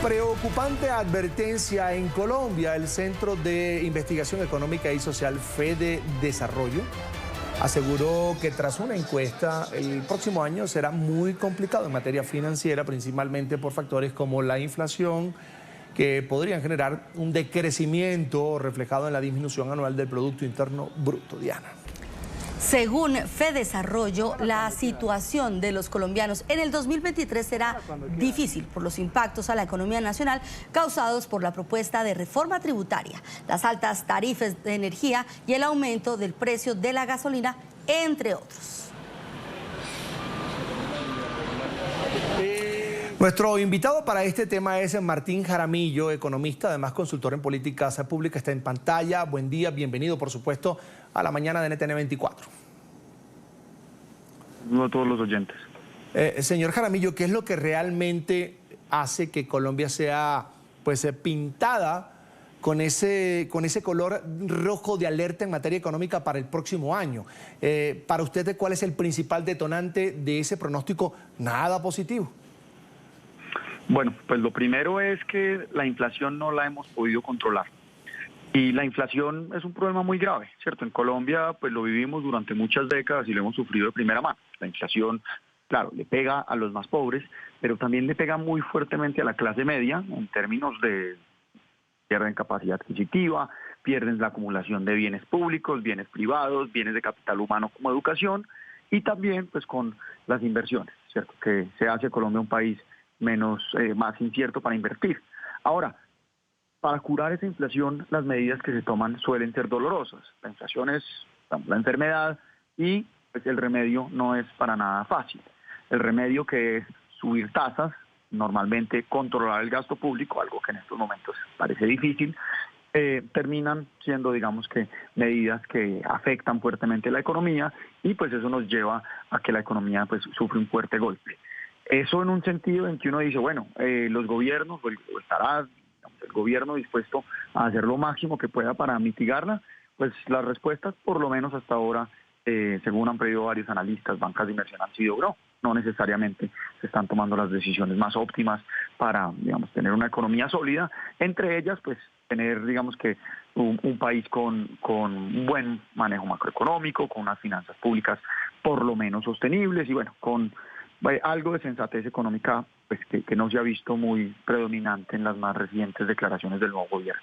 Preocupante advertencia en Colombia. El Centro de Investigación Económica y Social Fede Desarrollo aseguró que tras una encuesta el próximo año será muy complicado en materia financiera, principalmente por factores como la inflación, que podrían generar un decrecimiento reflejado en la disminución anual del Producto Interno Bruto. Diana. Según FEDesarrollo, la situación de los colombianos en el 2023 será difícil por los impactos a la economía nacional causados por la propuesta de reforma tributaria, las altas tarifas de energía y el aumento del precio de la gasolina, entre otros. Nuestro invitado para este tema es Martín Jaramillo, economista, además consultor en políticas públicas, está en pantalla. Buen día, bienvenido, por supuesto, a la mañana de NTN 24. No a todos los oyentes. Señor Jaramillo, ¿qué es lo que realmente hace que Colombia sea pintada con ese color rojo de alerta en materia económica para el próximo año? Para usted, ¿cuál es el principal detonante de ese pronóstico nada positivo? Bueno, pues lo primero es que la inflación no la hemos podido controlar. Y la inflación es un problema muy grave, ¿cierto? En Colombia pues lo vivimos durante muchas décadas y lo hemos sufrido de primera mano. La inflación, claro, le pega a los más pobres, pero también le pega muy fuertemente a la clase media en términos de pierden capacidad adquisitiva, pierden la acumulación de bienes públicos, bienes privados, bienes de capital humano como educación y también pues con las inversiones, ¿cierto? Que se hace Colombia un país más incierto para invertir. Ahora, para curar esa inflación, las medidas que se toman suelen ser dolorosas. La inflación es la enfermedad y pues, el remedio no es para nada fácil. El remedio, que es subir tasas, normalmente controlar el gasto público, algo que en estos momentos parece difícil, terminan siendo, digamos que, medidas que afectan fuertemente la economía y pues eso nos lleva a que la economía pues sufre un fuerte golpe. Eso en un sentido en que uno dice, bueno, los gobiernos, o estará el gobierno dispuesto a hacer lo máximo que pueda para mitigarla, pues las respuestas, por lo menos hasta ahora, según han pedido varios analistas, bancas de inversión, han sido no necesariamente se están tomando las decisiones más óptimas para, digamos, tener una economía sólida, entre ellas, pues, tener, digamos que, un país con un buen manejo macroeconómico, con unas finanzas públicas por lo menos sostenibles y, bueno, con algo de sensatez económica pues que no se ha visto muy predominante en las más recientes declaraciones del nuevo gobierno.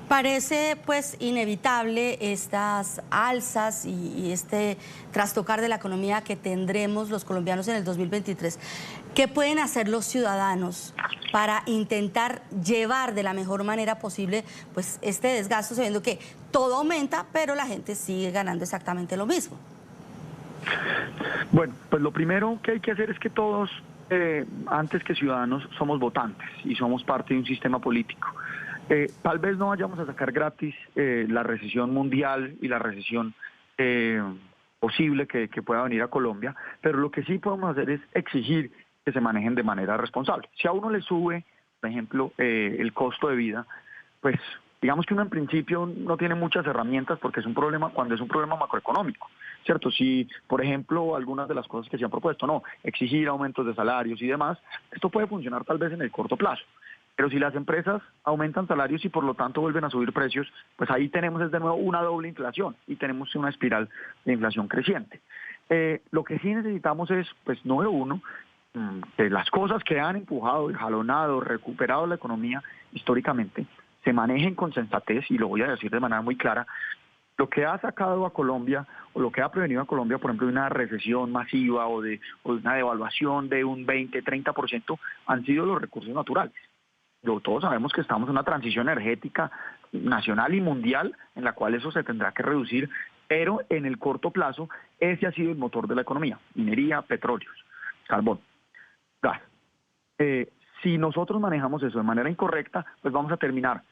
Parece pues inevitable estas alzas y este trastocar de la economía que tendremos los colombianos en el 2023. ¿Qué pueden hacer los ciudadanos para intentar llevar de la mejor manera posible pues este desgasto, sabiendo que todo aumenta, pero la gente sigue ganando exactamente lo mismo? Bueno, pues lo primero que hay que hacer es que todos, antes que ciudadanos, somos votantes y somos parte de un sistema político. Tal vez no vayamos a sacar gratis la recesión mundial y la recesión posible que pueda venir a Colombia, pero lo que sí podemos hacer es exigir que se manejen de manera responsable. Si a uno le sube, por ejemplo, el costo de vida, pues digamos que uno en principio no tiene muchas herramientas porque es un problema, cuando es un problema macroeconómico, ¿cierto? Si, por ejemplo, algunas de las cosas que se han propuesto, no, exigir aumentos de salarios y demás, esto puede funcionar tal vez en el corto plazo. Pero si las empresas aumentan salarios y por lo tanto vuelven a subir precios, pues ahí tenemos de nuevo una doble inflación y tenemos una espiral de inflación creciente. Lo que sí necesitamos es, pues, número uno, que las cosas que han empujado, jalonado, recuperado la economía históricamente, se manejen con sensatez, y lo voy a decir de manera muy clara. Lo que ha sacado a Colombia, o lo que ha prevenido a Colombia, por ejemplo, de una recesión masiva o de una devaluación de un 20-30%, han sido los recursos naturales. Todos sabemos que estamos en una transición energética nacional y mundial en la cual eso se tendrá que reducir, pero en el corto plazo ese ha sido el motor de la economía: minería, petróleos, carbón, gas. Si nosotros manejamos eso de manera incorrecta, pues vamos a terminar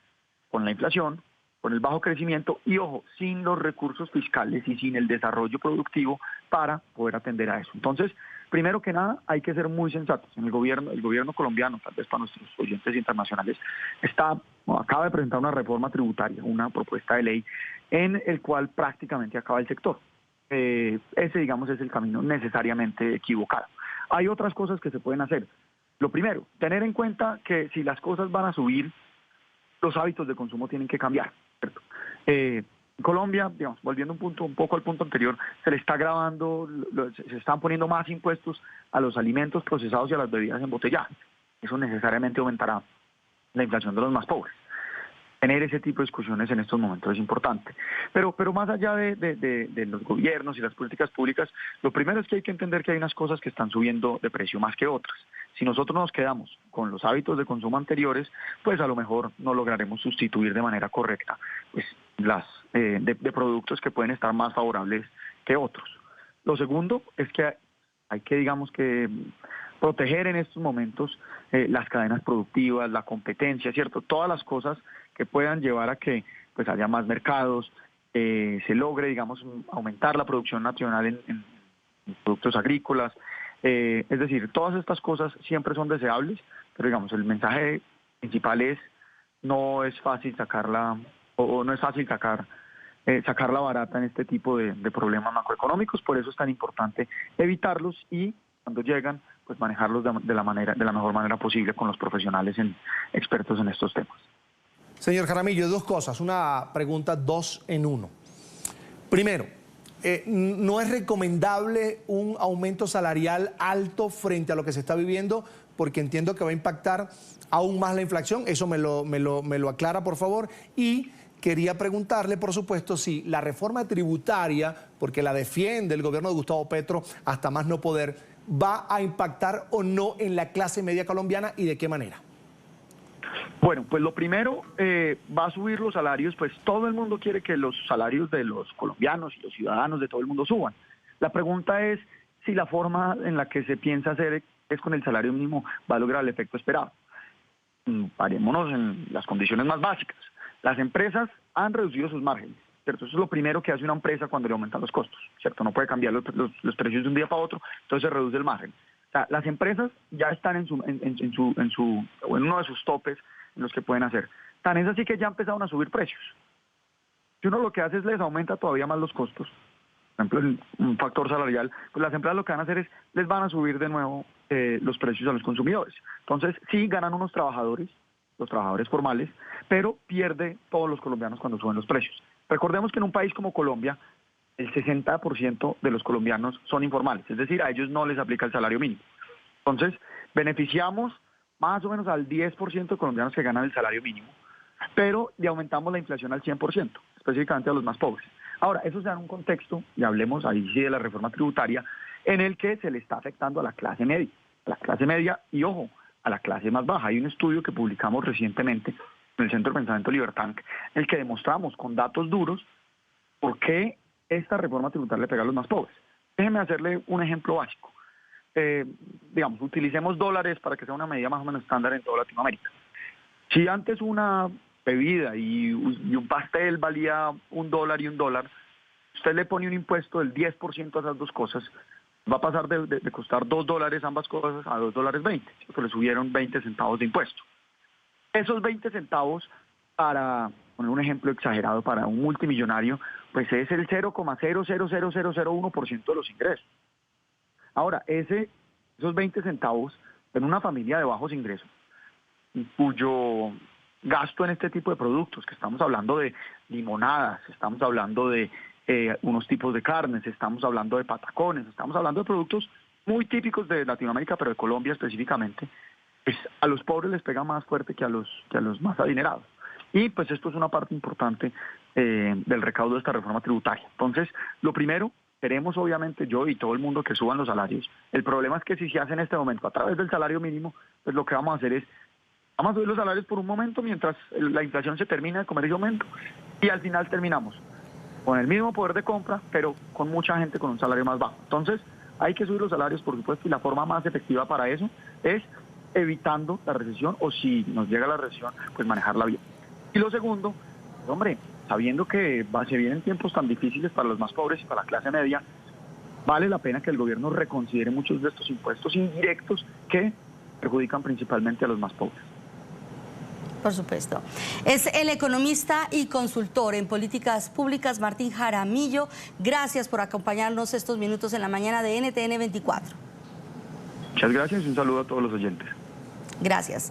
con la inflación, con el bajo crecimiento y, ojo, sin los recursos fiscales y sin el desarrollo productivo para poder atender a eso. Entonces, primero que nada, hay que ser muy sensatos. En el gobierno colombiano, tal vez para nuestros oyentes internacionales, acaba de presentar una reforma tributaria, una propuesta de ley en el cual prácticamente acaba el sector. Ese, digamos, es el camino necesariamente equivocado. Hay otras cosas que se pueden hacer. Lo primero, tener en cuenta que si las cosas van a subir, los hábitos de consumo tienen que cambiar, ¿cierto? En Colombia, digamos, volviendo un poco al punto anterior, se le está agravando, se están poniendo más impuestos a los alimentos procesados y a las bebidas embotelladas. Eso necesariamente aumentará la inflación de los más pobres. Tener ese tipo de discusiones en estos momentos es importante. Pero más allá de los gobiernos y las políticas públicas, lo primero es que hay que entender que hay unas cosas que están subiendo de precio más que otras. Si nosotros nos quedamos con los hábitos de consumo anteriores, pues a lo mejor no lograremos sustituir de manera correcta pues, de productos que pueden estar más favorables que otros. Lo segundo es que hay que, digamos que, proteger en estos momentos las cadenas productivas, la competencia, ¿cierto? Todas las cosas que puedan llevar a que pues haya más mercados, se logre, digamos, aumentar la producción nacional en productos agrícolas. Es decir, todas estas cosas siempre son deseables, pero digamos, el mensaje principal es no es fácil sacarla, o no es fácil sacarla barata en este tipo de problemas macroeconómicos, por eso es tan importante evitarlos y cuando llegan, pues manejarlos de la mejor manera posible con los profesionales expertos en estos temas. Señor Jaramillo, dos cosas, una pregunta 2 en 1. Primero, ¿no es recomendable un aumento salarial alto frente a lo que se está viviendo? Porque entiendo que va a impactar aún más la inflación. Eso me lo aclara, por favor. Y quería preguntarle, por supuesto, si la reforma tributaria, porque la defiende el gobierno de Gustavo Petro hasta más no poder, va a impactar o no en la clase media colombiana y de qué manera. Bueno, pues lo primero, va a subir los salarios, pues todo el mundo quiere que los salarios de los colombianos y los ciudadanos de todo el mundo suban. La pregunta es si la forma en la que se piensa hacer es con el salario mínimo va a lograr el efecto esperado. Parémonos en las condiciones más básicas. Las empresas han reducido sus márgenes, ¿cierto? Eso es lo primero que hace una empresa cuando le aumentan los costos, ¿cierto? No puede cambiar los precios de un día para otro, entonces se reduce el margen. O sea, las empresas ya están en uno de sus topes en los que pueden hacer. Tan es así que ya empezaron a subir precios. Si uno lo que hace es les aumenta todavía más los costos, por ejemplo, un factor salarial, pues las empresas lo que van a hacer es les van a subir de nuevo los precios a los consumidores. Entonces, sí ganan unos trabajadores, los trabajadores formales, pero pierde todos los colombianos cuando suben los precios. Recordemos que en un país como Colombia, el 60% de los colombianos son informales, es decir, a ellos no les aplica el salario mínimo. Entonces, beneficiamos más o menos al 10% de colombianos que ganan el salario mínimo, pero le aumentamos la inflación al 100%, específicamente a los más pobres. Ahora, eso se da en un contexto, y hablemos ahí sí de la reforma tributaria, en el que se le está afectando a la clase media y, ojo, a la clase más baja. Hay un estudio que publicamos recientemente en el Centro de Pensamiento Libertank, en el que demostramos con datos duros por qué esta reforma tributaria le pega a los más pobres. Déjeme hacerle un ejemplo básico. Digamos, utilicemos dólares para que sea una medida más o menos estándar en toda Latinoamérica. Si antes una bebida y un pastel valía $1 y $1, usted le pone un impuesto del 10% a esas dos cosas, va a pasar de costar $2 ambas cosas a $2.20, porque le subieron 20 centavos de impuesto. Esos 20 centavos, para poner un ejemplo exagerado, para un multimillonario, pues es el 0,00001% de los ingresos. Ahora, esos 20 centavos en una familia de bajos ingresos, cuyo gasto en este tipo de productos, que estamos hablando de limonadas, estamos hablando de unos tipos de carnes, estamos hablando de patacones, estamos hablando de productos muy típicos de Latinoamérica, pero de Colombia específicamente, pues a los pobres les pega más fuerte que a los más adinerados. Y pues esto es una parte importante del recaudo de esta reforma tributaria. Entonces, lo primero, queremos obviamente yo y todo el mundo que suban los salarios. El problema es que si se hace en este momento a través del salario mínimo, pues lo que vamos a hacer es, vamos a subir los salarios por un momento mientras la inflación se termina de comer ese aumento y al final terminamos con el mismo poder de compra, pero con mucha gente con un salario más bajo. Entonces, hay que subir los salarios, por supuesto, y la forma más efectiva para eso es evitando la recesión, o si nos llega la recesión, pues manejarla bien. Y lo segundo, hombre, sabiendo que se vienen tiempos tan difíciles para los más pobres y para la clase media, vale la pena que el gobierno reconsidere muchos de estos impuestos indirectos que perjudican principalmente a los más pobres. Por supuesto. Es el economista y consultor en políticas públicas, Martín Jaramillo. Gracias por acompañarnos estos minutos en la mañana de NTN 24. Muchas gracias y un saludo a todos los oyentes. Gracias.